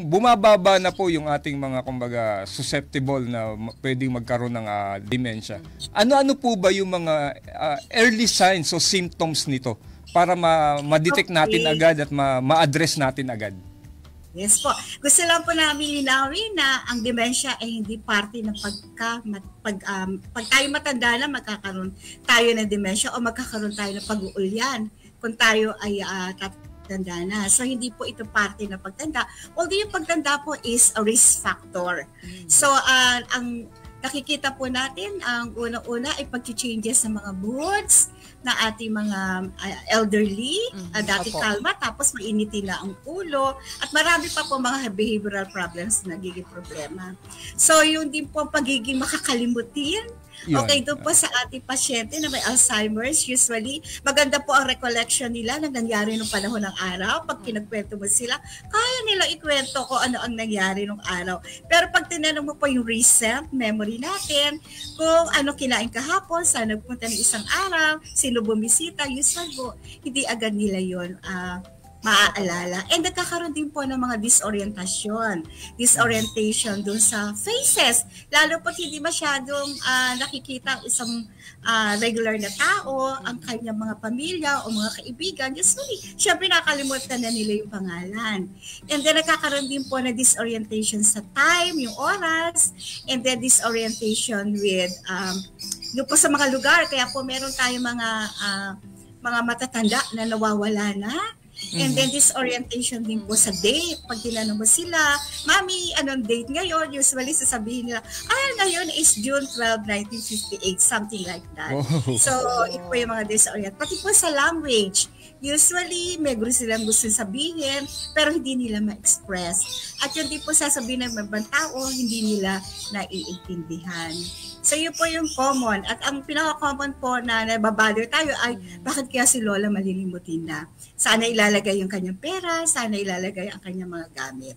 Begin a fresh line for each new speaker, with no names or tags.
bumababa na po yung ating mga kumbaga susceptible na pwedeng magkaroon ng dementia. Ano-ano po ba yung mga early signs o symptoms nito para ma-detect natin agad at ma-address natin agad?
Yes po. Gusto lang po namin linawin na ang dementia ay hindi parte ng pag tayo matanda na magkakaroon tayo ng dementia o magkakaroon tayo ng pag-uulyan kung tayo ay tatanda na. So hindi po ito parte ng pagtanda. Although yung pagtanda po is a risk factor. So ang nakikita po natin, ang una-una ay pag-changes ng mga moods na ating mga elderly, dati kalma, tapos mainitin na ang ulo, at marami pa po mga behavioral problems na nagiging problema. So yung din po pagiging makakalimutin. Okay, doon po sa ating pasyente na may Alzheimer's, usually, maganda po ang recollection nila na nangyari nung panahon ng araw. Pag kinagkwento mo sila, kaya nila ikwento ko ano ang nangyari nung araw. Pero pag tinanong mo po yung recent memory natin, kung ano kinain kahapon, saan nagpunta ng isang araw, sino bumisita, usually po, hindi agad nila yun maaalala. And nagkakaroon din po ng mga disorientation dun sa faces. Lalo po hindi masyadong nakikita ang isang regular na tao, ang kanyang mga pamilya o mga kaibigan. Usually, syempre nakalimutan na nila yung pangalan. And then nagkakaroon din po na disorientation sa time, yung oras, and then disorientation with yung po sa mga lugar. Kaya po meron tayong mga matatanda na nawawala na. And then disorientation din po sa date. Pag tinanong mo sila, Mami, anong date ngayon? Usually sasabihin nila, ngayon is June 12, 1958, something like that. So, ito po yung mga disorient. Pati po sa language, usually may silang gusto sabihin, pero hindi nila ma-express. At yun din po sasabihin ng ibang tao, hindi nila naiintindihan. So yun po yung common. At ang pinaka-common po na nababother tayo ay bakit kaya si Lola malilimutin na? Sana ilalagay yung kanyang pera, sana ilalagay ang kanyang mga gamit.